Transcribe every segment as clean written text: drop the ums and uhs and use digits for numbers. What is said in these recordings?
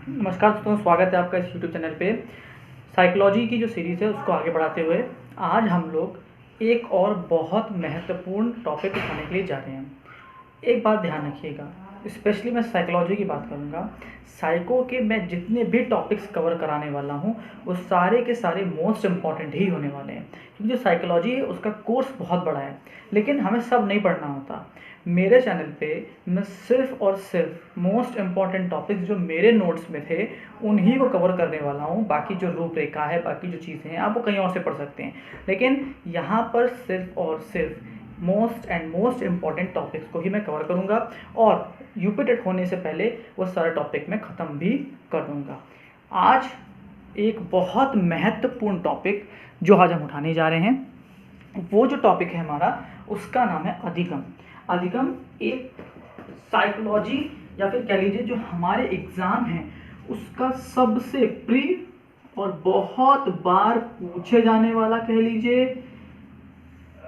नमस्कार दोस्तों, स्वागत है आपका इस यूट्यूब चैनल पे। साइकोलॉजी की जो सीरीज़ है उसको आगे बढ़ाते हुए आज हम लोग एक और बहुत महत्वपूर्ण टॉपिक उठाने के लिए जा रहे हैं। एक बात ध्यान रखिएगा, स्पेशली मैं साइकोलॉजी की बात करूँगा। साइको के मैं जितने भी टॉपिक्स कवर कराने वाला हूँ वो सारे के सारे मोस्ट इम्पॉर्टेंट ही होने वाले हैं, क्योंकि जो साइकोलॉजी है उसका कोर्स बहुत बड़ा है, लेकिन हमें सब नहीं पढ़ना होता। मेरे चैनल पे मैं सिर्फ और सिर्फ मोस्ट इम्पॉर्टेंट टॉपिक्स जो मेरे नोट्स में थे उन्हीं को कवर करने वाला हूँ। बाकी जो रूपरेखा है, बाकी जो चीज़ें हैं, आप वो कहीं और से पढ़ सकते हैं, लेकिन यहाँ पर सिर्फ और सिर्फ मोस्ट इम्पॉर्टेंट टॉपिक्स को ही मैं कवर करूँगा और यूपी टेट होने से पहले वो सारे टॉपिक मैं ख़त्म भी कर दूँगा। आज एक बहुत महत्वपूर्ण टॉपिक जो आज हम उठाने जा रहे हैं, वो जो टॉपिक है हमारा, उसका नाम है अधिगम। अधिगम एक साइकोलॉजी या फिर कह लीजिए जो हमारे एग्ज़ाम हैं उसका सबसे प्री और बहुत बार पूछे जाने वाला कह लीजिए,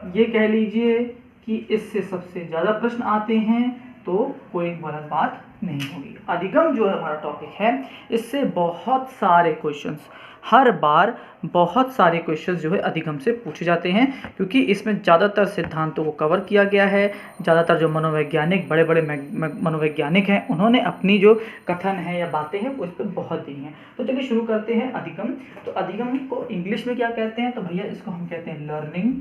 ये कह लीजिए कि इससे सबसे ज़्यादा प्रश्न आते हैं, तो कोई गलत बात नहीं होगी। अधिगम जो है हमारा टॉपिक है, इससे बहुत सारे क्वेश्चंस हर बार बहुत सारे क्वेश्चंस जो है अधिगम से पूछे जाते हैं, क्योंकि इसमें ज़्यादातर सिद्धांतों को कवर किया गया है। ज़्यादातर जो मनोवैज्ञानिक बड़े बड़े मनोवैज्ञानिक हैं उन्होंने अपनी जो कथन है या बातें हैं वो इस पर बहुत दी हैं। तो चलिए शुरू करते हैं अधिगम। तो अधिगम को इंग्लिश में क्या कहते हैं? तो भैया इसको हम कहते हैं लर्निंग।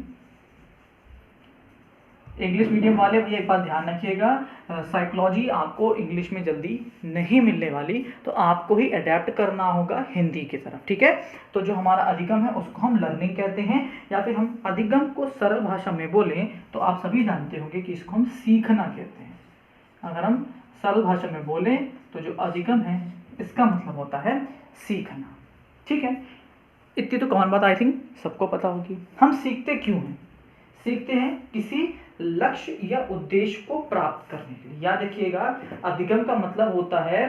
इंग्लिश मीडियम वाले भैया एक बात ध्यान रखिएगा, साइकोलॉजी आपको इंग्लिश में जल्दी नहीं मिलने वाली, तो आपको ही अडेप्ट करना होगा हिंदी की तरफ, ठीक है। तो जो हमारा अधिगम है उसको हम लर्निंग कहते हैं, या फिर हम अधिगम को सरल भाषा में बोलें तो आप सभी जानते होंगे कि इसको हम सीखना कहते हैं। अगर हम सरल भाषा में बोलें तो जो अधिगम है इसका मतलब होता है सीखना, ठीक है। इतनी तो कॉमन बात आई थिंक सबको पता होगी। हम सीखते क्यों हैं? सीखते हैं किसी लक्ष्य या उद्देश्य को प्राप्त करने के लिए। याद रखिएगा, अधिगम का मतलब होता है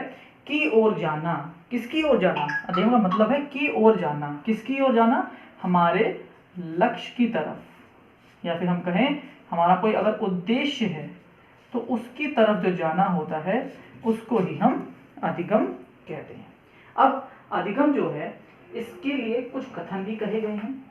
की ओर जाना। किसकी ओर जाना? अधिगम का मतलब है की ओर जाना। किसकी ओर जाना? हमारे लक्ष्य की तरफ, या फिर हम कहें हमारा कोई अगर उद्देश्य है तो उसकी तरफ जो जाना होता है उसको ही हम अधिगम कहते हैं। अब अधिगम जो है इसके लिए कुछ कथन भी कहे गए हैं,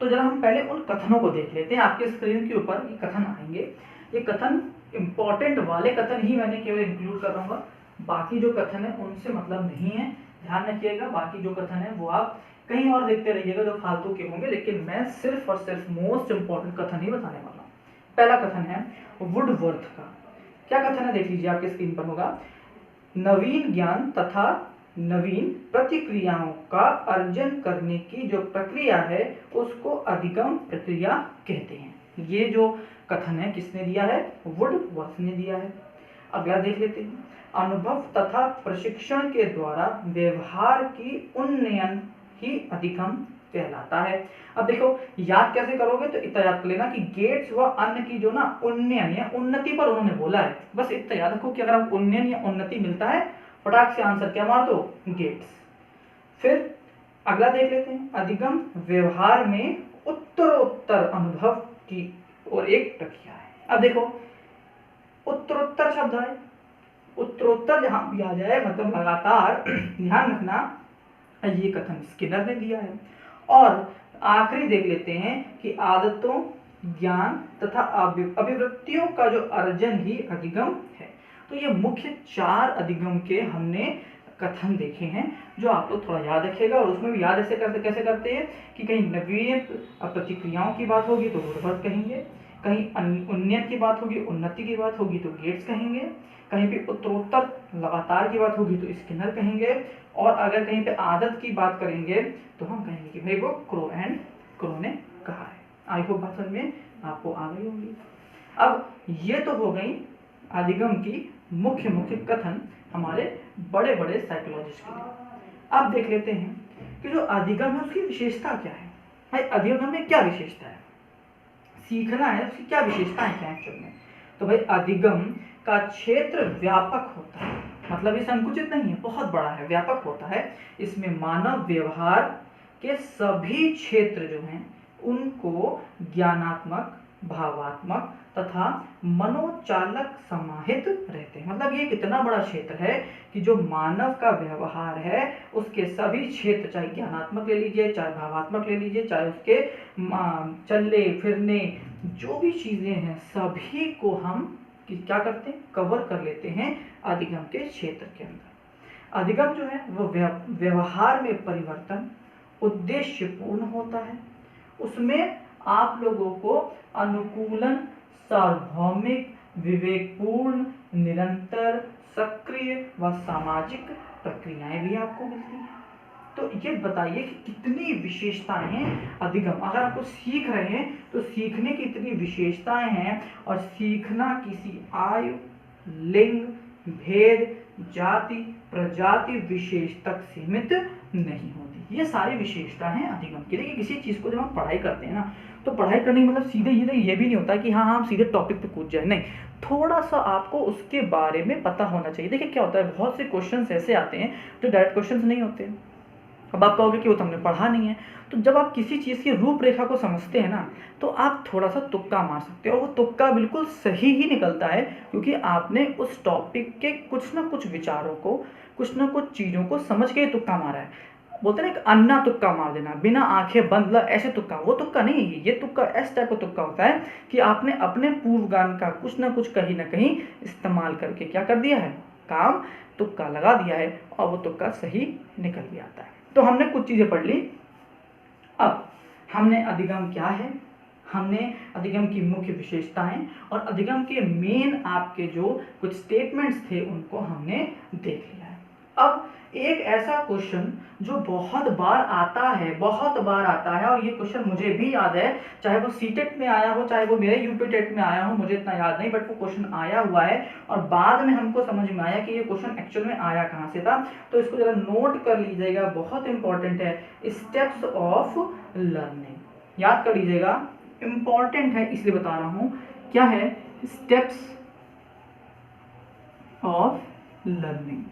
तो जरा हम पहले उन कथनों को देख लेते हैं। आपके स्क्रीन के ऊपर ये कथन आएंगे। ये कथन इंपॉर्टेंट वाले कथन ही मैंने केवल इंक्लूड कर रहा हूँ, बाकी जो कथन है उनसे मतलब नहीं है, ध्यान रखिएगा। बाकी जो कथन है वो आप कहीं और देखते रहिएगा जो फालतू के होंगे, लेकिन मैं सिर्फ और सिर्फ मोस्ट इंपॉर्टेंट कथन ही बताने वाला हूँ। पहला कथन है वुडवर्थ का। क्या कथन है देख लीजिए, आपके स्क्रीन पर होगा। नवीन ज्ञान तथा नवीन प्रतिक्रियाओं का अर्जन करने की जो प्रक्रिया है उसको अधिगम प्रक्रिया कहते हैं। ये जो कथन है किसने दिया है? वुडवर्थ ने दिया है। अगला देख लेते हैं। अनुभव तथा प्रशिक्षण के द्वारा व्यवहार की उन्नयन ही अधिगम कहलाता है। अब देखो याद कैसे करोगे, तो इतना याद कर लेना कि गेट्स व अन्य की जो ना उन्नयन या उन्नति पर उन्होंने बोला है। बस इतना याद रखो कि अगर आपको उन्नयन या उन्नति मिलता है, फटाक से आंसर क्या मार दो? गेट्स। फिर अगला देख लेते हैं। अधिगम व्यवहार में उत्तरोत्तर अनुभव की और एक प्रक्रिया है। अब देखो उत्तरोत्तर शब्द है, उत्तरोत्तर जहां भी आ जाए मतलब लगातार, ध्यान रखना ये कथन स्किनर ने दिया है। और आखिरी देख लेते हैं कि आदतों, ज्ञान तथा अभिवृत्तियों का जो अर्जन ही अधिगम है। तो ये मुख्य 4 अधिगम के हमने कथन देखे हैं जो आप लोग थोड़ा याद रखिएगा। और उसमें भी याद ऐसे कैसे करते हैं कि कहीं नवीन प्रतिक्रियाओं की बात होगी तो वुडवर्थ कहेंगे, कहीं उन्नयन की बात होगी, उन्नति की बात होगी तो गेट्स कहेंगे, कहीं पे उत्तरोत्तर लगातार की बात होगी तो स्किनर कहेंगे, और अगर कहीं पे आदत की बात करेंगे तो हम कहेंगे कि भाई वो क्रो ने कहा है। आई होप बात समझ में आपको आ गई होगी। अब ये तो हो गई अधिगम की मुख्य कथन हमारे बड़े बड़े साइकोलॉजिस्ट के लिए। अब देख लेते हैं कि जो अधिगम है उसकी विशेषता क्या है। भाई अधिगम में क्या विशेषता है? सीखना है, उसकी क्या विशेषता है क्या एक्चुअल में? तो भाई अधिगम का क्षेत्र व्यापक होता है, मतलब ये संकुचित नहीं है, बहुत बड़ा है, व्यापक होता है। इसमें मानव व्यवहार के सभी क्षेत्र जो हैं उनको ज्ञानात्मक, भावात्मक, तथा मनोचालक समाहित रहते हैं। मतलब ये कितना बड़ा क्षेत्र है कि जो मानव का व्यवहार है उसके सभी क्षेत्र, चाहे ज्ञानात्मक ले लीजिए, चाहे भावात्मक ले लीजिए, चाहे उसके चलने फिरने जो भी चीजें हैं सभी को हम क्या करते हैं, कवर कर लेते हैं अधिगम के क्षेत्र के अंदर। अधिगम जो है वो व्यवहार में परिवर्तन उद्देश्यपूर्ण होता है। उसमें आप लोगों को अनुकूलन, सार्वभौमिक, विवेकपूर्ण, निरंतर, सक्रिय व सामाजिक प्रक्रियाएं भी आपको मिलती हैं। तो ये बताइए कि कितनी विशेषताएं हैं अधिगम। अगर आपको सीख रहे हैं तो सीखने की इतनी विशेषताएं हैं, और सीखना किसी आयु, लिंग, भेद, जाति, प्रजाति विशेष तक सीमित नहीं होती। ये सारी विशेषता हैं अधिगम की। देखिए किसी चीज को जब हम पढ़ाई करते हैं ना, तो पढ़ाई करने मतलब सीधे ये भी नहीं होता कि हाँ हम सीधे टॉपिक पे कूद जाए, नहीं, थोड़ा सा आपको उसके बारे में पता होना चाहिए। देखिए क्या होता है, बहुत से क्वेश्चंस ऐसे आते हैं जो डायरेक्ट क्वेश्चंस नहीं होते। अब आप कहोगे कि वो तो हमने पढ़ा नहीं है, तो जब आप किसी चीज़ की रूपरेखा को समझते हैं ना, तो आप थोड़ा सा तुक्का मार सकते हो, और वो तुक्का बिल्कुल सही ही निकलता है, क्योंकि आपने उस टॉपिक के कुछ ना कुछ विचारों को, कुछ ना कुछ चीज़ों को समझ के तुक्का मारा है। बोलते हैं ना एक अन्ना तुक्का मार देना, बिना आंखें बंद, ऐसे तुक्का, वो तुक्का नहीं है। ये तुक्का इस टाइप का तुक्का होता है कि आपने अपने पूर्व ज्ञान का कुछ ना कुछ कहीं ना कहीं इस्तेमाल करके क्या कर दिया है, काम तुक्का लगा दिया है, और वो तुक्का सही निकल भी आता है। तो हमने कुछ चीजें पढ़ ली। अब हमने अधिगम क्या है, हमने अधिगम की मुख्य विशेषताएं और अधिगम के मेन आपके जो कुछ स्टेटमेंट्स थे उनको हमने देख लिया है। अब एक ऐसा क्वेश्चन जो बहुत बार आता है, और ये क्वेश्चन मुझे भी याद है, चाहे वो सीटेट में आया हो, चाहे वो मेरे यूपी टेट में आया हो, मुझे इतना याद नहीं, बट वो क्वेश्चन आया हुआ है, और बाद में हमको समझ में आया कि ये क्वेश्चन एक्चुअल में आया कहाँ से था। तो इसको जरा नोट कर लीजिएगा, बहुत इंपॉर्टेंट है। स्टेप्स ऑफ लर्निंग याद कर लीजिएगा, इंपॉर्टेंट है इसलिए बता रहा हूं। क्या है स्टेप्स ऑफ लर्निंग?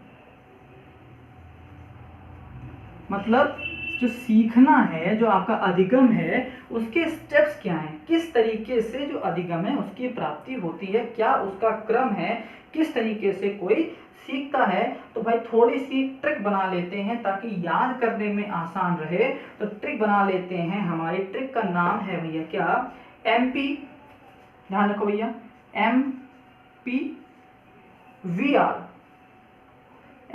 मतलब जो सीखना है, जो आपका अधिगम है, उसके स्टेप्स क्या हैं, किस तरीके से जो अधिगम है उसकी प्राप्ति होती है, क्या उसका क्रम है, किस तरीके से कोई सीखता है। तो भाई थोड़ी सी ट्रिक बना लेते हैं ताकि याद करने में आसान रहे। तो ट्रिक बना लेते हैं, हमारी ट्रिक का नाम है भैया क्या, MP, ध्यान रखो भैया, MPVR,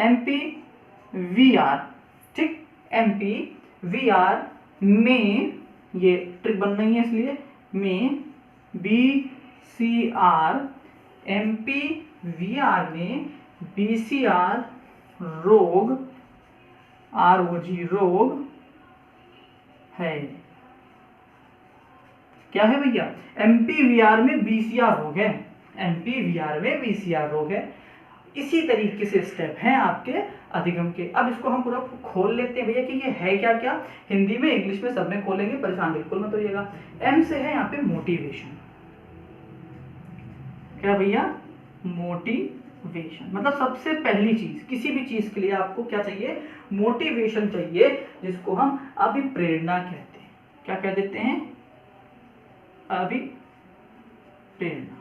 MPVR, ठीक, MPVR में ये ट्रिक बन रही है इसलिए में BCR, MPVR में BCR रोग, ROG रोग है। क्या है भैया, MPVR में BCR रोग है, MPVR में BCR रोग है। इसी तरीके से स्टेप हैं आपके अधिगम के। अब इसको हम पूरा खोल लेते हैं भैया कि ये है क्या क्या, हिंदी में इंग्लिश में सब में खोलेंगे, परेशान बिल्कुल मत होइएगा। M से है यहाँ पे मोटिवेशन। क्या भैया, मोटिवेशन, मतलब सबसे पहली चीज, किसी भी चीज के लिए आपको क्या चाहिए, मोटिवेशन चाहिए, जिसको हम अभिप्रेरणा कहते हैं। क्या कह देते हैं, अभिप्रेरणा।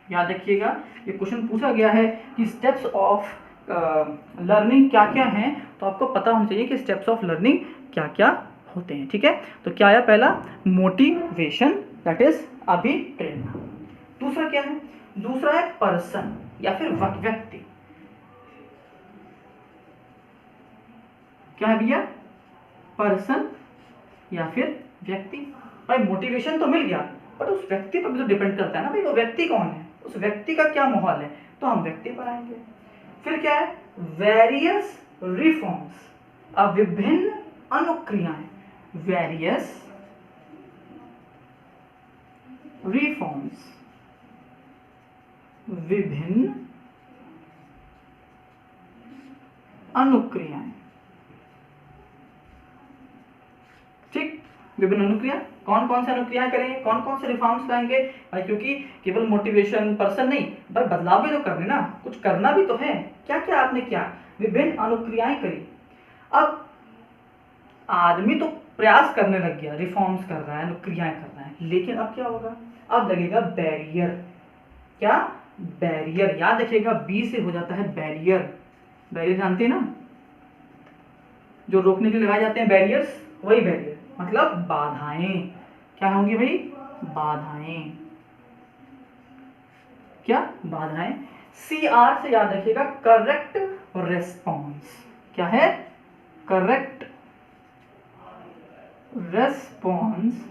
याद रखिएगा, ये क्वेश्चन पूछा गया है कि स्टेप्स ऑफ लर्निंग क्या क्या हैं, तो आपको पता होना चाहिए कि स्टेप्स ऑफ लर्निंग क्या क्या होते हैं। ठीक है, तो क्या आया पहला, मोटिवेशन, दैट इज अभिप्रेरणा। दूसरा क्या है, दूसरा है पर्सन या फिर व्यक्ति। क्या है भैया, पर्सन या फिर व्यक्ति। भाई मोटिवेशन तो मिल गया, बट उस व्यक्ति पर भी तो डिपेंड करता है ना भाई, वो व्यक्ति कौन है, उस व्यक्ति का क्या माहौल है, तो हम व्यक्ति पर आएंगे। फिर क्या है, वेरियस रिफॉर्म्स, अब विभिन्न अनुक्रियाएं, वेरियस रिफॉर्म्स, विभिन्न अनुक्रियाएं। ठीक, विभिन्न अनुक्रिया, कौन कौन से अनुक्रियाएं करेंगे, कौन कौन से रिफॉर्म्स लाएंगे भाई, क्योंकि केवल मोटिवेशन पर्सन नहीं भाई, बदलाव भी तो करने ना, कुछ करना भी तो है। क्या क्या आपने किया, विभिन्न अनुक्रियाएं करी। अब आदमी तो प्रयास करने लग गया, रिफॉर्म्स कर रहा है, अनुक्रियाएं कर रहा है, लेकिन अब क्या होगा, अब लगेगा बैरियर। क्या? बैरियर। याद रखिएगा बी से हो जाता है बैरियर। बैरियर जानते हैं ना, जो रोकने के लिए लगाए जाते हैं बैरियर्स, वही बैरियर मतलब बाधाएं। क्या होंगी भाई? बाधाएं। क्या? बाधाएं। सी आर से याद रखिएगा करेक्ट रेस्पॉन्स। क्या है? Correct response.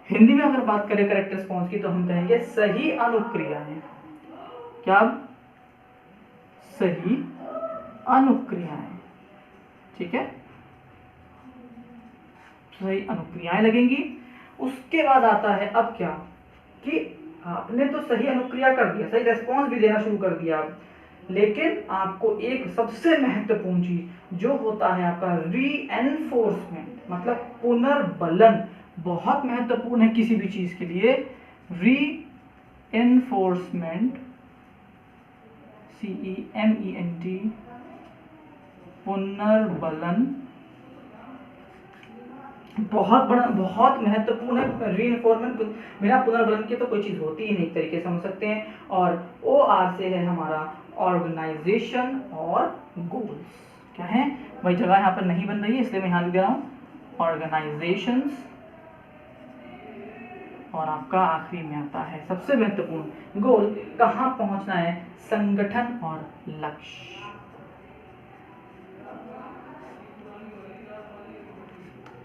हिंदी में अगर बात करें करेक्ट रेस्पॉन्स की तो हम कहेंगे सही अनुक्रियाएं। क्या? सही अनुक्रियाएं। ठीक है, सही अनुक्रियाएं लगेंगी। उसके बाद आता है अब क्या कि आपने तो सही अनुक्रिया कर दिया, सही रेस्पॉन्स भी देना शुरू कर दिया, लेकिन आपको एक सबसे महत्वपूर्ण चीज जो होता है आपका रीएनफोर्समेंट, मतलब पुनर्बलन, बहुत महत्वपूर्ण है किसी भी चीज के लिए। रीएनफोर्समेंट, CEMENT, पुनर्बलन बहुत बड़ा, बहुत महत्वपूर्ण है। रीइंफोर्समेंट बिना पुनर्बलन के तो कोई चीज होती ही नहीं, तरीके समझ सकते हैं। और OR से है हमारा ऑर्गेनाइजेशन और गोल्स। क्या है भाई? जगह यहाँ पर नहीं बन रही है इसलिए मैं यहाँ लिख दे रहा हूँ ऑर्गेनाइजेशंस, और आपका आखिरी में आता है सबसे महत्वपूर्ण गोल, कहाँ पहुंचना है, संगठन और लक्ष्य।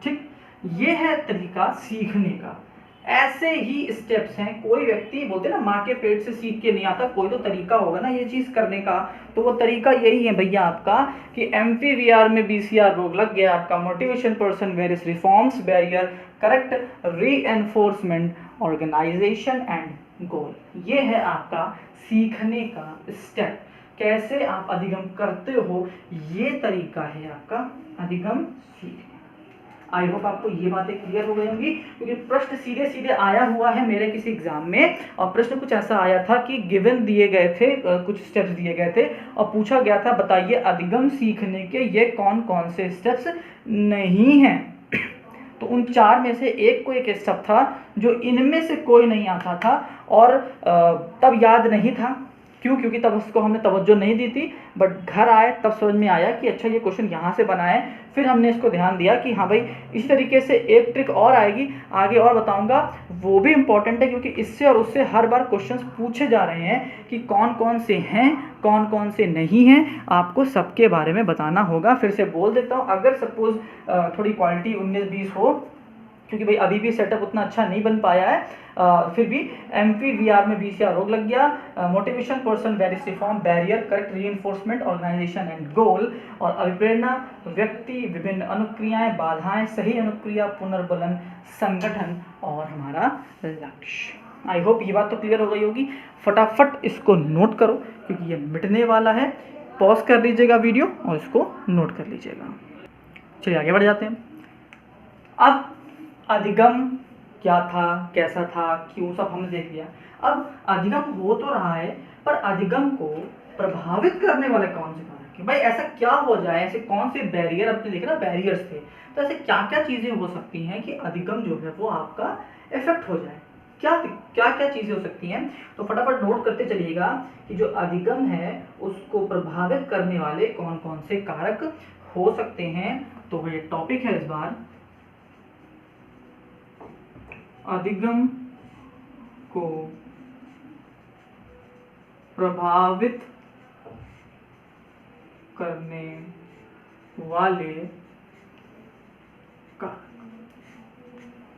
ठीक, ये है तरीका सीखने का। ऐसे ही स्टेप्स हैं। कोई व्यक्ति बोलते हैं ना माँ के पेट से सीख के नहीं आता, कोई तो तरीका होगा ना ये चीज करने का। तो वो तरीका यही है भैया आपका कि MPVR में BCR रोग लग गया आपका, motivation person, various reforms, barrier, correct reinforcement, organization and goal. ये है आपका सीखने का स्टेप। कैसे आप अधिगम करते हो, ये तरीका है आपका अधिगम सीखने। आई होप आपको ये बातें क्लियर हो गई होंगी, क्योंकि प्रश्न सीधे सीधे आया हुआ है मेरे किसी एग्जाम में, और प्रश्न कुछ ऐसा आया था कि गिवन दिए गए थे, कुछ स्टेप्स दिए गए थे और पूछा गया था बताइए अधिगम सीखने के ये कौन कौन से स्टेप्स नहीं हैं। तो उन 4 में से एक को एक स्टेप था जो इनमें से कोई नहीं आता था, और तब याद नहीं था। क्यों? क्योंकि तब उसको हमने तवज्जो नहीं दी थी, बट घर आए तब समझ में आया कि अच्छा ये क्वेश्चन यहाँ से बना है। फिर हमने इसको ध्यान दिया कि हाँ भाई इसी तरीके से एक ट्रिक और आएगी आगे और बताऊंगा, वो भी इम्पॉर्टेंट है, क्योंकि इससे और उससे हर बार क्वेश्चंस पूछे जा रहे हैं कि कौन कौन से हैं कौन कौन से नहीं हैं, आपको सबके बारे में बताना होगा। फिर से बोल देता हूँ, अगर सपोज थोड़ी क्वालिटी 19-20 हो, क्योंकि भाई अभी भी सेटअप उतना अच्छा नहीं बन पाया है, फिर भी MPVR में BCR रोग लग गया, motivation person, various reform, barrier, correct reinforcement, organization and goal, और अभिप्रेरणा, व्यक्ति, विभिन्न अनुक्रियाएं, बाधाएं, सही अनुक्रिया, पुनर्बलन, संगठन और हमारा लक्ष्य। आई होप ये बात तो क्लियर हो गई होगी। फटाफट इसको नोट करो क्योंकि ये मिटने वाला है। पॉज कर लीजिएगा वीडियो और इसको नोट कर लीजिएगा। चलिए आगे बढ़ जाते हैं। अब अधिगम क्या था, कैसा था, क्यों, सब हमने देख लिया। अब अधिगम हो तो रहा है, पर अधिगम को प्रभावित करने वाले कौन से कारक हैं? भाई ऐसा क्या हो जाए, ऐसे कौन से बैरियर, अपने देखे ना बैरियर्स थे, तो ऐसे क्या क्या चीजें हो सकती हैं कि अधिगम जो है वो आपका इफेक्ट हो जाए? क्या क्या क्या चीजें हो सकती हैं? तो फटाफट नोट करते चलिएगा कि जो अधिगम है उसको प्रभावित करने वाले कौन कौन से कारक हो सकते हैं। तो ये टॉपिक है इस बार, अधिगम को प्रभावित करने वाले कारक।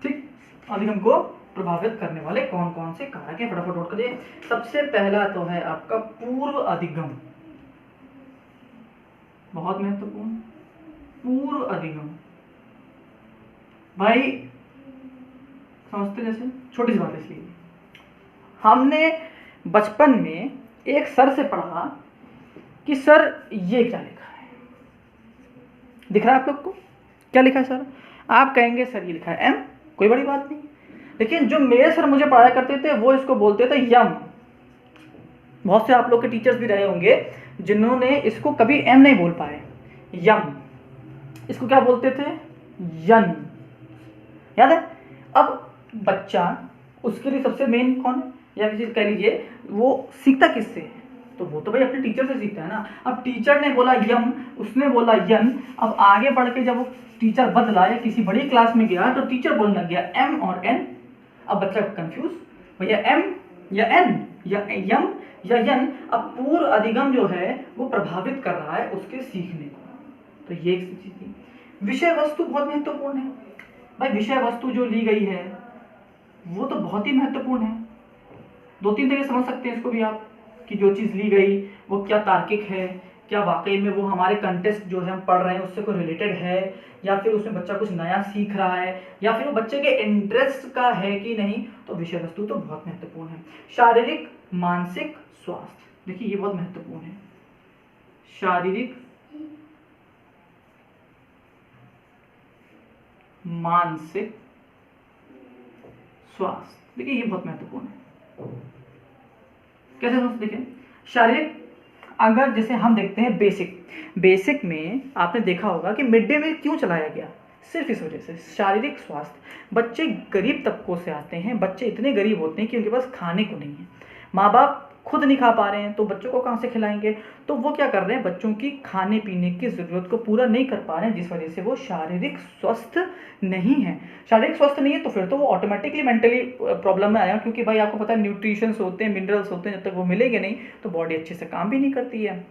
ठीक, अधिगम को प्रभावित करने वाले कौन कौन से कारक हैं, फटाफट नोट करिए। सबसे पहला तो है आपका पूर्व अधिगम, बहुत महत्वपूर्ण। पूर्व अधिगम भाई समझते, जैसे छोटी सी बात है, इसलिए हमने बचपन में एक सर से पढ़ा कि सर ये क्या लिखा है, दिख रहा है आप लोग को क्या लिखा है सर? आप कहेंगे सर ये लिखा है M, कोई बड़ी बात नहीं। लेकिन जो मेरे सर मुझे पढ़ाया करते थे वो इसको बोलते थे यम। बहुत से आप लोग के टीचर्स भी रहे होंगे जिन्होंने इसको कभी M नहीं बोल पाए, यम। इसको क्या बोलते थे? यन। याद है? अब बच्चा उसके लिए सबसे मेन कौन है, या किसी कह लीजिए वो सीखता किससे है, तो वो तो भाई अपने टीचर से सीखता है ना। अब टीचर ने बोला यम, उसने बोला यन, अब आगे बढ़ के जब वो टीचर बदला या किसी बड़ी क्लास में गया तो टीचर बोलने लग गया एम और एन। अब बच्चा कंफ्यूज, भैया एम या एन या यम या यन। अब पूर्व अधिगम जो है वो प्रभावित कर रहा है उसके सीखने को। तो ये एक चीज थी। विषय वस्तु बहुत महत्वपूर्ण है भाई, विषय वस्तु जो ली गई है वो तो बहुत ही महत्वपूर्ण है। दो तीन तरीके समझ सकते हैं इसको भी आप, कि जो चीज़ ली गई वो क्या तार्किक है, क्या वाकई में वो हमारे कंटेस्ट जो है हम पढ़ रहे हैं उससे कोई रिलेटेड है, या फिर उसमें बच्चा कुछ नया सीख रहा है, या फिर वो बच्चे के इंटरेस्ट का है कि नहीं। तो विषय वस्तु तो बहुत महत्वपूर्ण है। शारीरिक मानसिक स्वास्थ्य, देखिए ये बहुत महत्वपूर्ण है। शारीरिक मानसिक स्वास्थ्य, देखिए ये बहुत महत्वपूर्ण है। कैसे समझ, देखिए शारीरिक, अगर जैसे हम देखते हैं बेसिक में आपने देखा होगा कि मिड डे मील क्यों चलाया गया, सिर्फ इस वजह से शारीरिक स्वास्थ्य। बच्चे गरीब तबकों से आते हैं, बच्चे इतने गरीब होते हैं कि उनके पास खाने को नहीं है, माँ बाप खुद नहीं खा पा रहे हैं तो बच्चों को कहाँ से खिलाएंगे। तो वो क्या कर रहे हैं, बच्चों की खाने पीने की ज़रूरत को पूरा नहीं कर पा रहे हैं, जिस वजह से वो शारीरिक स्वस्थ नहीं है। शारीरिक स्वस्थ नहीं है तो फिर तो वो ऑटोमेटिकली मेंटली प्रॉब्लम में आएगा, क्योंकि भाई आपको पता है न्यूट्रिशंस होते हैं, मिनरल्स होते हैं, जब तक वो मिलेंगे नहीं तो बॉडी अच्छे से काम भी नहीं करती है।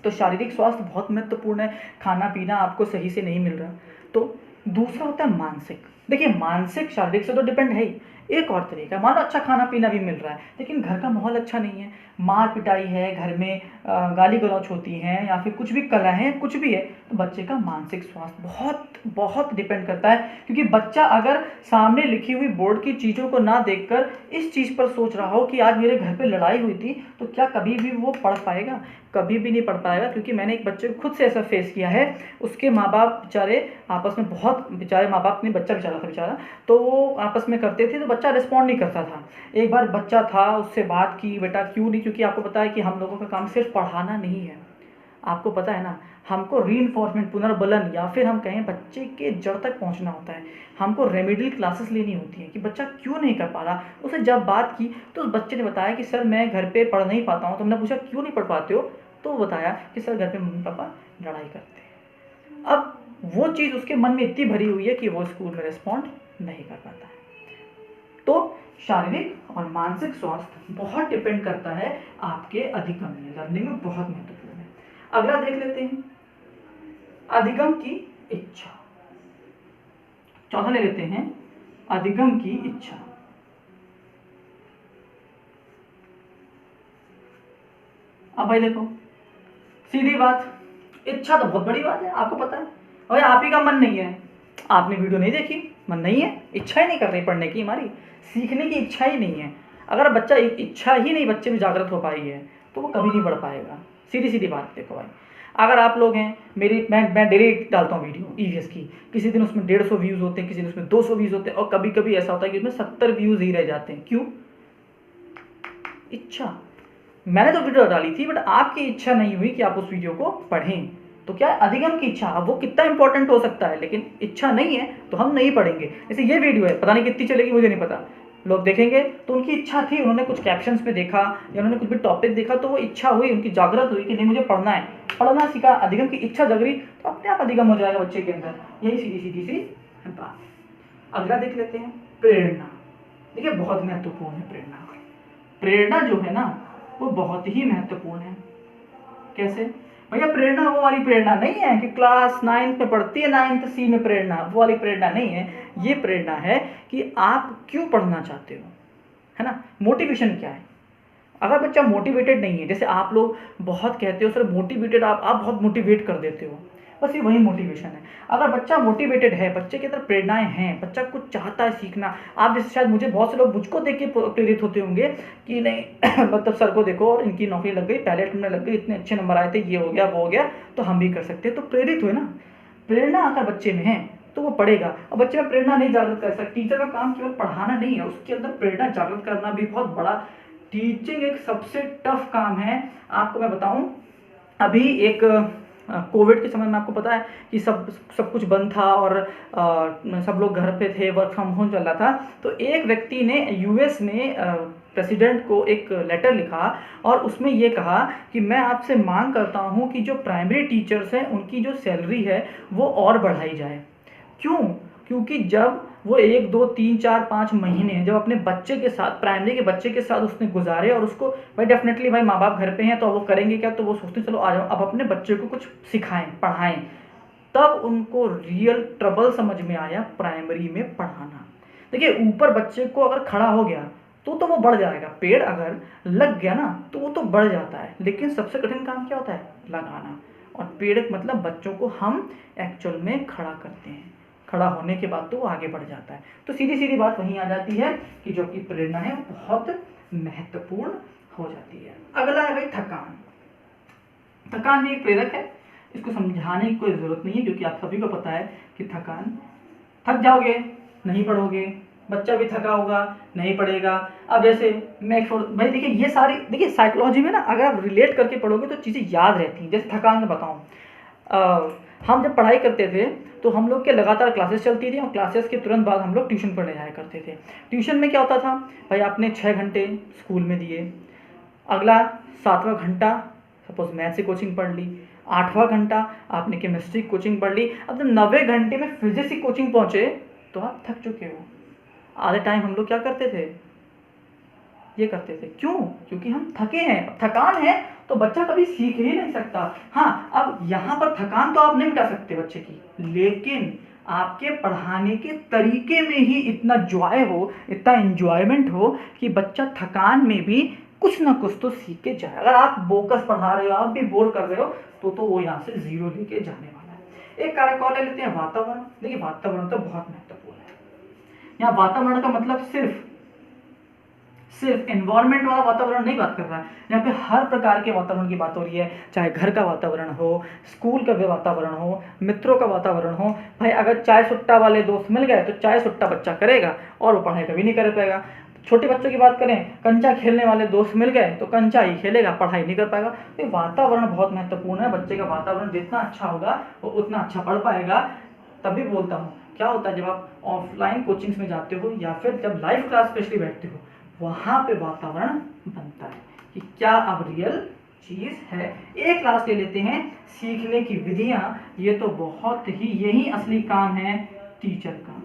तो शारीरिक स्वास्थ्य बहुत महत्वपूर्ण है, खाना पीना आपको सही से नहीं मिल रहा। तो दूसरा होता है मानसिक। देखिए मानसिक शारीरिक से तो डिपेंड है ही, एक और तरीका, मानो अच्छा खाना पीना भी मिल रहा है लेकिन घर का माहौल अच्छा नहीं है, मार पिटाई है घर में, गाली गलौच होती हैं, या फिर कुछ भी कला है, कुछ भी है, तो बच्चे का मानसिक स्वास्थ्य बहुत बहुत डिपेंड करता है। क्योंकि बच्चा अगर सामने लिखी हुई बोर्ड की चीज़ों को ना देखकर इस चीज़ पर सोच रहा हो कि आज मेरे घर पे लड़ाई हुई थी, तो क्या कभी भी वो पढ़ पाएगा, कभी भी नहीं पढ़ पाएगा। क्योंकि मैंने एक बच्चे को खुद से ऐसा फेस किया है, उसके माँ बाप बेचारे आपस में बहुत, बेचारे माँ बाप नहीं, बच्चा बेचारा था बेचारा, तो वो आपस में करते थे तो बच्चा रिस्पॉन्ड नहीं करता था। एक बार बच्चा था, उससे बात की, बेटा क्यों नहीं, क्योंकि आपको पता है कि हम लोगों का काम सिर्फ पढ़ाना नहीं है, आपको पता है ना, हमको रीइंफोर्समेंट, पुनर्बलन, या फिर हम कहें बच्चे के जड़ तक पहुंचना होता है। हमको रेमेडियल क्लासेस लेनी होती हैं कि बच्चा क्यों नहीं कर पा रहा। उसे जब बात की तो उस बच्चे ने बताया कि सर मैं घर पे पढ़ नहीं पाता हूँ। तो हमने पूछा क्यों नहीं पढ़ पाते हो, तो वो बताया कि सर घर पे मम्मी पापा लड़ाई करते हैं। अब वो चीज़ उसके मन में इतनी भरी हुई है कि वो स्कूल में रिस्पॉन्ड नहीं कर पाता है। तो शारीरिक और मानसिक स्वास्थ्य बहुत डिपेंड करता है आपके अधिगम में, लर्निंग में बहुत महत्वपूर्ण है। अगला देख लेते हैं, अधिगम की इच्छा। चौथा ले लेते हैं, अधिगम की इच्छा। अब भाई देखो सीधी बात, इच्छा तो बहुत बड़ी बात है, आपको पता है। भाई आप ही का मन नहीं है, आपने वीडियो नहीं देखी, मन नहीं है, इच्छा ही नहीं कर रही पढ़ने की, हमारी सीखने की इच्छा ही नहीं है। अगर बच्चा इच्छा ही नहीं बच्चे में जागृत हो पाई है तो वो कभी नहीं बढ़ पाएगा। सीधी सीधी बात देखो भाई, अगर आप लोग हैं मेरी, मैं डेली डालता हूँ वीडियो ईवीएस की, किसी दिन उसमें 150 व्यूज़ होते हैं, किसी दिन उसमें 200 व्यूज़ होते हैं, और कभी कभी ऐसा होता है कि उसमें 70 व्यूज़ ही रह जाते हैं। क्यों? इच्छा। मैंने तो वीडियो डाली थी बट आपकी इच्छा नहीं हुई कि आप उस वीडियो को पढ़ें। तो क्या है, अधिगम की इच्छा। अब वो कितना इंपॉर्टेंट हो सकता है, लेकिन इच्छा नहीं है तो हम नहीं पढ़ेंगे। जैसे ये वीडियो है, पता नहीं कितनी चलेगी, मुझे नहीं पता, लोग देखेंगे तो उनकी इच्छा थी, उन्होंने कुछ कैप्शंस में देखा या उन्होंने कुछ भी टॉपिक देखा तो वो इच्छा हुई, उनकी जागृत हुई कि नहीं मुझे पढ़ना है, पढ़ना सीखा, अधिगम की इच्छा जगरी, तो अपने आप अधिगम हो जाएगा बच्चे के अंदर। यही सीधी सीधी सी बात। अगला देख लेते हैं, प्रेरणा। देखिए बहुत महत्वपूर्ण है प्रेरणा। प्रेरणा जो है ना वो बहुत ही महत्वपूर्ण है। कैसे भैया? प्रेरणा वो वाली प्रेरणा नहीं है कि क्लास 9th में पढ़ती है, 9th C में प्रेरणा, वो वाली प्रेरणा नहीं है। ये प्रेरणा है कि आप क्यों पढ़ना चाहते हो, है ना। मोटिवेशन क्या है? अगर बच्चा मोटिवेटेड नहीं है, जैसे आप लोग बहुत कहते हो सर मोटिवेटेड, आप बहुत मोटिवेट कर देते हो, बस ये वही मोटिवेशन है। अगर बच्चा मोटिवेटेड है, बच्चे के अंदर प्रेरणाएं हैं, बच्चा कुछ चाहता है सीखना, आप जैसे शायद मुझे बहुत से लोग मुझको देख के प्रेरित होते होंगे कि नहीं मतलब सर को देखो और इनकी नौकरी लग गई, पहले अटेम्प्ट में लग गई, इतने अच्छे नंबर आए थे, ये हो गया वो हो गया, तो हम भी कर सकते हैं। तो प्रेरित हुए ना, प्रेरणा अगर बच्चे में है तो वो पढ़ेगा। और बच्चे में प्रेरणा नहीं जागृत कर सकता, टीचर का काम केवल पढ़ाना नहीं है, उसके अंदर प्रेरणा जागृत करना भी बहुत बड़ा। टीचिंग एक सबसे टफ काम है। आपको मैं बताऊं, अभी एक कोविड के समय में आपको पता है कि सब कुछ बंद था और सब लोग घर पे थे, वर्क फ्रॉम होम चल रहा था। तो एक व्यक्ति ने यूएस में प्रेसिडेंट को एक लेटर लिखा और उसमें ये कहा कि मैं आपसे मांग करता हूँ कि जो प्राइमरी टीचर्स हैं उनकी जो सैलरी है वो और बढ़ाई जाए। क्यों? क्योंकि जब वो 1, 2, 3, 4, 5 महीने जब अपने बच्चे के साथ, प्राइमरी के बच्चे के साथ उसने गुजारे और उसको भाई डेफिनेटली भाई माँ बाप घर पे हैं तो वो करेंगे क्या, तो वो सोचते हैं चलो आ जाओ अब अपने बच्चे को कुछ सिखाएं, पढ़ाएं। तब उनको रियल ट्रबल समझ में आया प्राइमरी में पढ़ाना। देखिए ऊपर बच्चे को अगर खड़ा हो गया तो वो बढ़ जाएगा, पेड़ अगर लग गया ना तो वो तो बढ़ जाता है, लेकिन सबसे कठिन काम क्या होता है? लगाना। और पेड़ मतलब बच्चों को हम एक्चुअल में खड़ा करते हैं, खड़ा होने के बाद तो वो आगे बढ़ जाता है। तो सीधी सीधी बात वहीं आ जाती है कि जो कि प्रेरणा है वो बहुत महत्वपूर्ण हो जाती है। अगला है भाई थकान। थकान भी एक प्रेरक है, इसको समझाने की कोई ज़रूरत नहीं है क्योंकि आप सभी को पता है कि थकान, थक जाओगे नहीं पढ़ोगे, बच्चा भी थका होगा नहीं पढ़ेगा। अब जैसे मैं भाई देखिए ये सारी, देखिए साइकोलॉजी में ना अगर आप रिलेट करके पढ़ोगे तो चीज़ें याद रहती हैं। जैसे थकान में बताऊँ, हम जब पढ़ाई करते थे तो हम लोग के लगातार क्लासेस चलती थी और क्लासेस के तुरंत बाद हम लोग ट्यूशन पढ़ने जाया करते थे। ट्यूशन में क्या होता था भाई, आपने 6 घंटे स्कूल में दिए, अगला 7वां घंटा सपोज मैथ से कोचिंग पढ़ ली, 8वां घंटा आपने केमिस्ट्री कोचिंग पढ़ ली। अब जब 90 घंटे में फिजिक्स की कोचिंग पहुंचे तो आप थक चुके हो। आधे टाइम हम लोग क्या करते थे, ये करते थे। क्यों? क्योंकि हम थके हैं। थकान है तो बच्चा कभी सीख ही नहीं सकता। हाँ, अब यहाँ पर थकान तो आप नहीं मिटा सकते बच्चे की, लेकिन आपके पढ़ाने के तरीके में ही इतना जॉय हो, इतना एंजॉयमेंट हो कि बच्चा थकान में भी कुछ ना कुछ तो सीख के जाए। अगर आप बोकस पढ़ा रहे हो, आप भी बोर कर रहे हो तो वो यहाँ से 0 लेके जाने वाला है। एक कारक और ले लेते हैं, वातावरण। देखिए वातावरण तो बहुत महत्वपूर्ण है। यहाँ वातावरण का मतलब सिर्फ एनवायरनमेंट वाला वातावरण नहीं बात कर रहा है, यहाँ पे हर प्रकार के वातावरण की बात हो रही है। चाहे घर का वातावरण हो, स्कूल का भी वातावरण हो, मित्रों का वातावरण हो। भाई अगर चाय सुट्टा वाले दोस्त मिल गए तो चाय सुट्टा बच्चा करेगा और वो पढ़ाई कभी नहीं कर पाएगा। छोटे बच्चों की बात करें, कंचा खेलने वाले दोस्त मिल गए तो कंचा ही खेलेगा, पढ़ाई नहीं कर पाएगा। तो वातावरण बहुत महत्वपूर्ण है। बच्चे का वातावरण जितना अच्छा होगा वो उतना अच्छा पढ़ पाएगा। तभी बोलता हूँ, क्या होता है जब आप ऑफलाइन कोचिंग्स में जाते हो या फिर जब लाइव क्लास स्पेशली बैठते हो, वहाँ पे वातावरण बनता है कि क्या अब रियल चीज़ है। एक क्लास ले लेते हैं, सीखने की विधियाँ। ये तो बहुत ही, यही असली काम है टीचर का।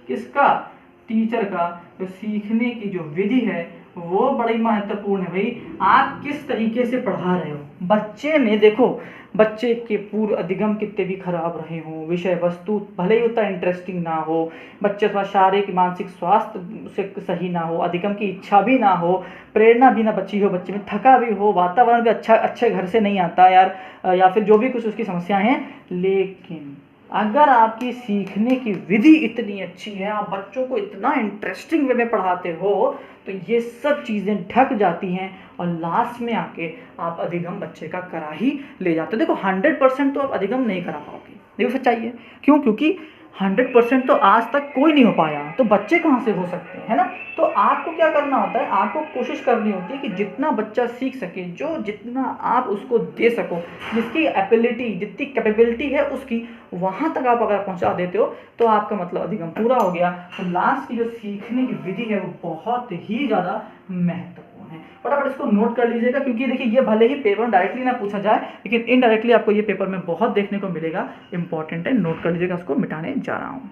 किसका? टीचर का। तो सीखने की जो विधि है वो बड़ी महत्वपूर्ण है भाई। आप किस तरीके से पढ़ा रहे हो बच्चे में। देखो बच्चे के पूर्व अधिगम कितने भी खराब रहे हों, विषय वस्तु भले ही उतना इंटरेस्टिंग ना हो, बच्चे थोड़ा शारीरिक मानसिक स्वास्थ्य से सही ना हो, अधिगम की इच्छा भी ना हो, प्रेरणा भी ना बची हो, बच्चे में थका भी हो, वातावरण भी अच्छे घर से नहीं आता यार, या फिर जो भी कुछ उसकी समस्याएं हैं, लेकिन अगर आपकी सीखने की विधि इतनी अच्छी है, आप बच्चों को इतना इंटरेस्टिंग वे में पढ़ाते हो, तो ये सब चीज़ें ढक जाती हैं और लास्ट में आके आप अधिगम बच्चे का करा ही ले जाते हो। देखो 100% तो आप अधिगम नहीं करा पाओगे, देखो सच्चाई है। क्यों? क्योंकि 100% तो आज तक कोई नहीं हो पाया, तो बच्चे कहाँ से हो सकते हैं, है ना। तो आपको क्या करना होता है, आपको कोशिश करनी होती है कि जितना बच्चा सीख सके, जो जितना आप उसको दे सको, जिसकी एबिलिटी, जितनी कैपेबिलिटी है उसकी, वहाँ तक आप अगर पहुँचा देते हो तो आपका मतलब अधिगम पूरा हो गया। तो लास्ट की जो सीखने की विधि है वो बहुत ही ज़्यादा महत्वपूर्ण है। फटाफट इसको नोट कर लीजिएगा, क्योंकि देखिए ये भले ही पेपर में डायरेक्टली ना पूछा जाए, लेकिन इनडायरेक्टली आपको ये पेपर में बहुत देखने को मिलेगा। इंपॉर्टेंट है, नोट कर लीजिएगा, उसको मिटाने जा रहा हूँ।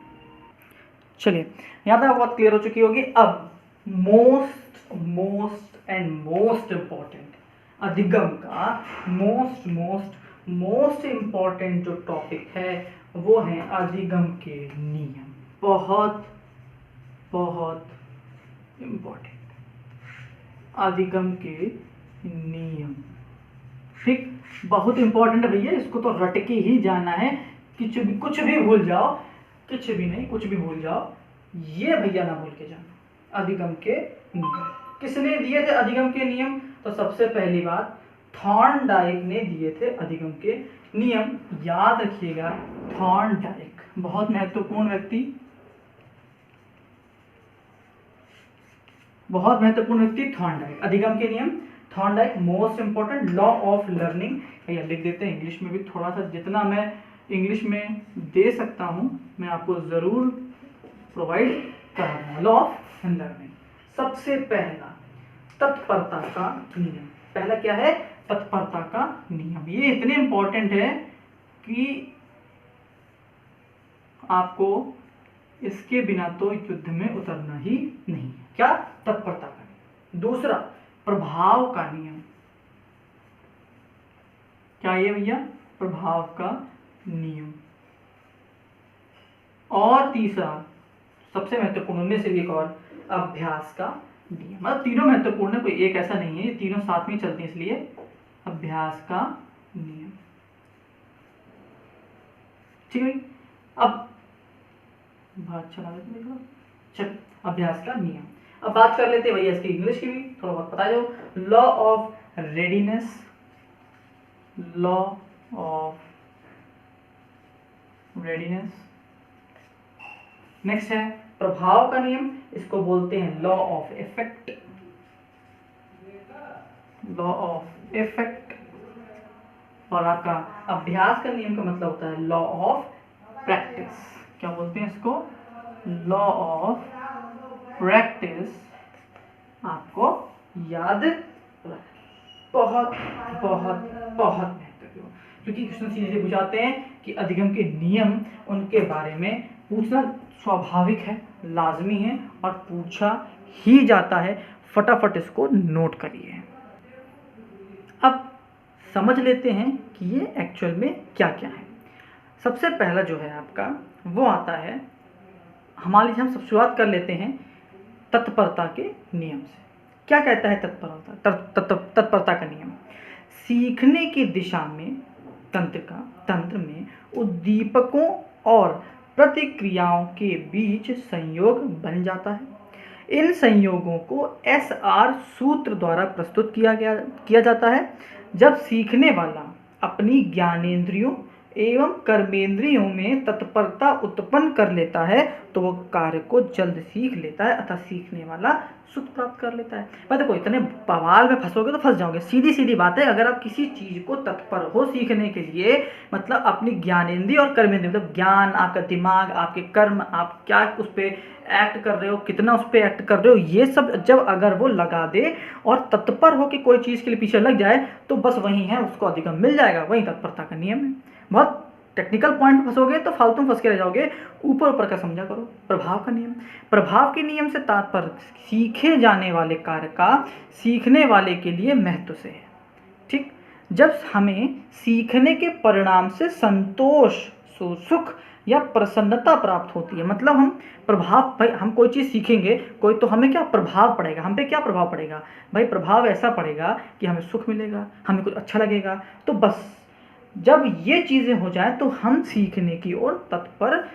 चलिए यहाँ तक बहुत क्लियर हो चुकी होगी। अब मोस्ट इम्पॉर्टेंट अधिगम का मोस्ट इम्पॉर्टेंट जो टॉपिक है वो है अधिगम के नियम। बहुत इम्पॉर्टेंट अधिगम के नियम, ठीक, बहुत इंपॉर्टेंट है भैया, इसको तो रट के ही जाना है। कुछ भी भूल जाओ, कुछ भी नहीं, कुछ भी भूल जाओ, ये भैया ना भूल के जाना। अधिगम के नियम किसने दिए थे? अधिगम के नियम तो सबसे पहली बात थॉर्नडाइक ने दिए थे अधिगम के नियम। याद रखिएगा, थॉर्नडाइक बहुत महत्वपूर्ण व्यक्ति, थॉर्नडाइक। अधिगम के नियम Thorndike most important law of learning, या लिख देते हैं इंग्लिश में भी थोड़ा सा, जितना मैं इंग्लिश में दे सकता हूँ मैं आपको ज़रूर प्रोवाइड कर रहा हूँ। लॉ ऑफ लर्निंग, सबसे पहला तत्परता का नियम। पहला क्या है? तत्परता का नियम। ये इतने इंपॉर्टेंट है कि आपको इसके बिना तो युद्ध में उतरना ही नहीं है। क्या? तत्परता का नियम। दूसरा प्रभाव का नियम। क्या ये भैया? प्रभाव का नियम। और तीसरा सबसे महत्वपूर्ण में से एक और, अभ्यास का नियम। मतलब तीनों महत्वपूर्ण है, कोई एक ऐसा नहीं है, ये तीनों साथ में चलती हैं, इसलिए अभ्यास का नियम। ठीक है, अब बात चला लेते हैं। चल, अभ्यास का नियम। अब बात कर लेते हैं भैया इसकी इंग्लिश की भी, थोड़ा बहुत पता जाओ। Law of readiness, law of readiness. Next है प्रभाव का नियम, इसको बोलते हैं law of effect, law of effect. और आपका अभ्यास का नियम का मतलब होता है लॉ ऑफ प्रैक्टिस। क्या बोलते हैं इसको? Law of practice. आपको याद रखना, बहुत बहुत बहुत महत्वपूर्ण, क्योंकि क्वेश्चन सीधे पूछाते हैं कि अधिगम के नियम, उनके बारे में पूछना स्वाभाविक है, लाजमी है और पूछा ही जाता है। फटाफट इसको नोट करिए। अब समझ लेते हैं कि ये एक्चुअल में क्या क्या है। सबसे पहला जो है आपका वो आता है, हमारे लिए हम सब शुरुआत कर लेते हैं तत्परता के नियम से। क्या कहता है तत्परता का नियम? सीखने की दिशा में तंत्र में उद्दीपकों और प्रतिक्रियाओं के बीच संयोग बन जाता है। इन संयोगों को SR सूत्र द्वारा प्रस्तुत किया जाता है। जब सीखने वाला अपनी ज्ञानेंद्रियों एवं कर्मेंद्रियों में तत्परता उत्पन्न कर लेता है तो वह कार्य को जल्द सीख लेता है, अतः सीखने वाला सुख प्राप्त कर लेता है। पर देखो, इतने बवाल में फंसोगे तो फंस जाओगे। सीधी सीधी बात है, अगर आप किसी चीज़ को तत्पर हो सीखने के लिए, मतलब अपनी ज्ञानेंद्रिय और कर्मेंद्रिय, मतलब ज्ञान, आपका दिमाग, आपके कर्म, आप क्या उस पर एक्ट कर रहे हो, कितना उस पर एक्ट कर रहे हो, ये सब जब अगर वो लगा दे और तत्पर हो कि कोई चीज़ के लिए पीछे लग जाए तो बस वही है, उसको अधिगम मिल जाएगा। वही तत्परता का नियम है। बहुत टेक्निकल पॉइंट में फंसोगे तो फालतू में फंस के रह जाओगे। ऊपर ऊपर का समझा करो। प्रभाव का नियम। प्रभाव के नियम से तात्पर्य सीखे जाने वाले कार्य का सीखने वाले के लिए महत्व से है। ठीक, जब हमें सीखने के परिणाम से संतोष, सुख या प्रसन्नता प्राप्त होती है, मतलब हम प्रभाव, भाई हम कोई चीज़ सीखेंगे कोई, तो हमें क्या प्रभाव पड़ेगा, हम पे क्या प्रभाव पड़ेगा भाई? प्रभाव ऐसा पड़ेगा कि हमें सुख मिलेगा, हमें कुछ अच्छा लगेगा। तो बस जब ये चीज़ें हो जाए तो हम सीखने की ओर तत्पर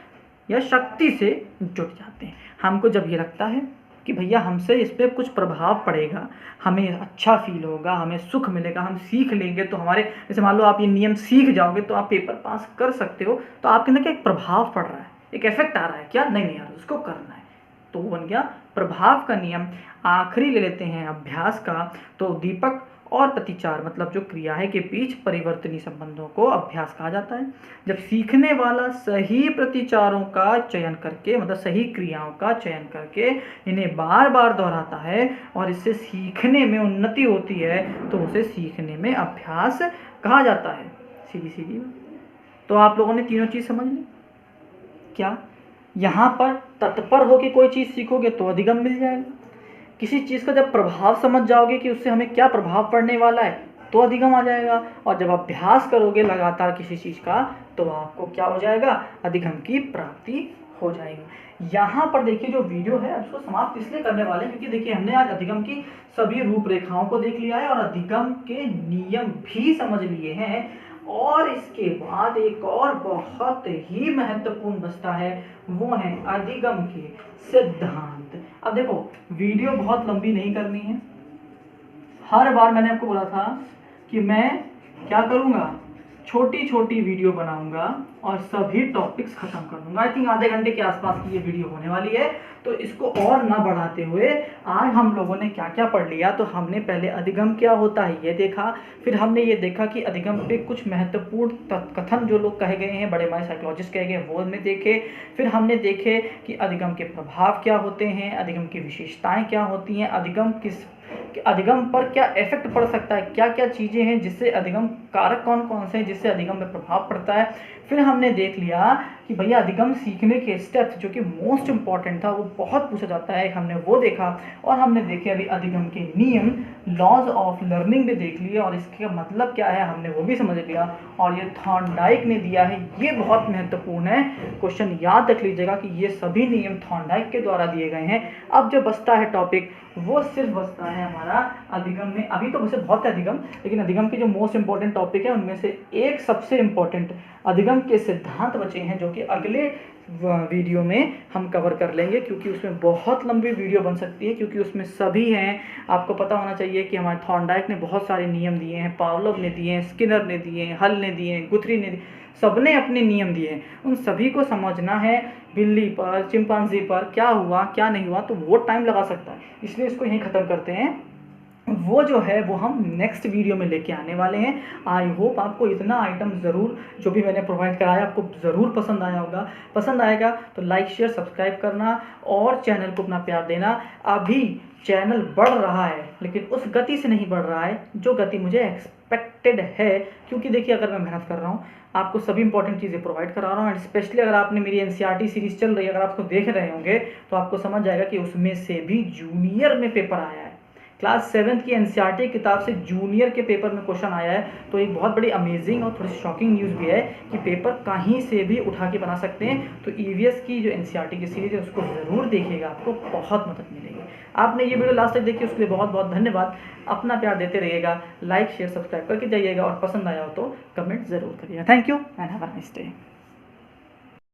या शक्ति से जुट जाते हैं। हमको जब ये लगता है कि भैया हमसे इस पर कुछ प्रभाव पड़ेगा, हमें अच्छा फील होगा, हमें सुख मिलेगा, हम सीख लेंगे, तो हमारे, जैसे मान लो आप ये नियम सीख जाओगे तो आप पेपर पास कर सकते हो, तो आपके अंदर क्या एक प्रभाव पड़ रहा है, एक इफेक्ट आ रहा है, क्या नहीं यार उसको करना है, तो वो बन गया प्रभाव का नियम। आखिरी ले लेते हैं अभ्यास का, तो दीपक और प्रतिचार, मतलब जो क्रिया है के बीच परिवर्तनीय संबंधों को अभ्यास कहा जाता है। जब सीखने वाला सही प्रतिचारों का चयन करके, मतलब सही क्रियाओं का चयन करके इन्हें बार बार दोहराता है और इससे सीखने में उन्नति होती है, तो उसे सीखने में अभ्यास कहा जाता है। सीधी सीधी। तो आप लोगों ने तीनों चीज़ समझ ली। क्या यहाँ पर तत्पर हो के कोई चीज़ सीखोगे तो अधिगम मिल जाएगा। किसी चीज़ का जब प्रभाव समझ जाओगे कि उससे हमें क्या प्रभाव पड़ने वाला है तो अधिगम आ जाएगा। और जब अभ्यास करोगे लगातार किसी चीज़ का तो आपको क्या हो जाएगा? अधिगम की प्राप्ति हो जाएगी। यहाँ पर देखिए जो वीडियो है उसको समाप्त इसलिए करने वाले हैं क्योंकि देखिए हमने आज अधिगम की सभी रूपरेखाओं को देख लिया है और अधिगम के नियम भी समझ लिए हैं। और इसके बाद एक और बहुत ही महत्वपूर्ण बचता है, वो है अधिगम के सिद्धांत। अब देखो वीडियो बहुत लंबी नहीं करनी है। हर बार मैंने आपको बोला था कि मैं क्या करूँगा, छोटी छोटी वीडियो बनाऊंगा और सभी टॉपिक्स खत्म कर दूंगा। आई थिंक आधे घंटे के आसपास की ये वीडियो होने वाली है। तो इसको और ना बढ़ाते हुए आज हम लोगों ने क्या क्या पढ़ लिया। तो हमने पहले अधिगम क्या होता है ये देखा, फिर हमने ये देखा कि अधिगम पे कुछ महत्वपूर्ण कथन जो लोग कहे गए हैं, बड़े बड़े साइकोलॉजिस्ट कहे गए, वो हमने देखे। फिर हमने देखे कि अधिगम के प्रभाव क्या होते हैं, अधिगम की विशेषताएं क्या होती हैं, अधिगम पर क्या इफेक्ट पड़ सकता है, क्या क्या चीज़ें हैं जिससे अधिगम कारक कौन कौन से हैं जिससे अधिगम में प्रभाव पड़ता है। फिर हमने देख लिया कि भैया अधिगम सीखने के स्टेप्स जो कि मोस्ट इंपॉर्टेंट था, वो बहुत पूछा जाता है, हमने वो देखा। और हमने देखे अभी अधिगम के नियम, लॉज ऑफ लर्निंग भी देख लिए और इसका मतलब क्या है हमने वो भी समझ लिया। और ये थॉर्नडाइक ने दिया है, ये बहुत महत्वपूर्ण है, क्वेश्चन याद रख लीजिएगा कि ये सभी नियम थॉर्नडाइक के द्वारा दिए गए हैं। अब जो बचता है टॉपिक वो सिर्फ बचता है हमारा अधिगम में। अभी तो वैसे बहुत है अधिगम, लेकिन अधिगम के जो मोस्ट इंपॉर्टेंट टॉपिक है उनमें से एक सबसे इंपॉर्टेंट अधिगम के सिद्धांत बचे हैं, जो कि अगले वीडियो में हम कवर कर लेंगे, क्योंकि उसमें बहुत लंबी वीडियो बन सकती है, क्योंकि उसमें सभी हैं। आपको पता होना चाहिए कि हमारे थॉर्नडाइक ने बहुत सारे नियम दिए हैं, पावलोव ने दिए हैं, स्किनर ने दिए हैं, हल ने दिए हैं, गुथरी ने दिए, सबने अपने नियम दिए हैं। उन सभी को समझना है, बिल्ली पर, चिंपांजी पर क्या हुआ क्या नहीं हुआ, तो वो टाइम लगा सकता है, इसलिए इसको यहीं ख़त्म करते हैं। वो जो है वो हम नेक्स्ट वीडियो में लेके आने वाले हैं। आई होप आपको इतना आइटम ज़रूर जो भी मैंने प्रोवाइड कराया आपको ज़रूर पसंद आया होगा। पसंद आएगा तो लाइक शेयर सब्सक्राइब करना और चैनल को अपना प्यार देना। अभी चैनल बढ़ रहा है लेकिन उस गति से नहीं बढ़ रहा है जो गति मुझे एक्सपेक्टेड है, क्योंकि देखिए अगर मैं मेहनत कर रहा हूँ, आपको सभी इंपॉर्टेंट चीज़ें प्रोवाइड करा रहा हूँ। एंड स्पेशली अगर आपने मेरी एनसीईआरटी सीरीज़ चल रही है, अगर आपको देख रहे होंगे तो आपको समझ जाएगा कि उसमें से भी जूनियर में पेपर आया है। क्लास 7 की एनसीईआरटी किताब से जूनियर के पेपर में क्वेश्चन आया है। तो एक बहुत बड़ी अमेजिंग और थोड़ी शॉकिंग न्यूज़ भी है कि पेपर कहीं से भी उठा के बना सकते हैं। तो ईवीएस की जो एनसीईआरटी की सीरीज़ है उसको ज़रूर देखिएगा, आपको बहुत मदद मिलेगी। आपने ये वीडियो लास्ट तक देखी उसके लिए बहुत बहुत धन्यवाद। अपना प्यार देते रहिएगा, लाइक शेयर सब्सक्राइब करके जाइएगा और पसंद आया हो तो कमेंट ज़रूर करिएगा। Thank you and have a nice day.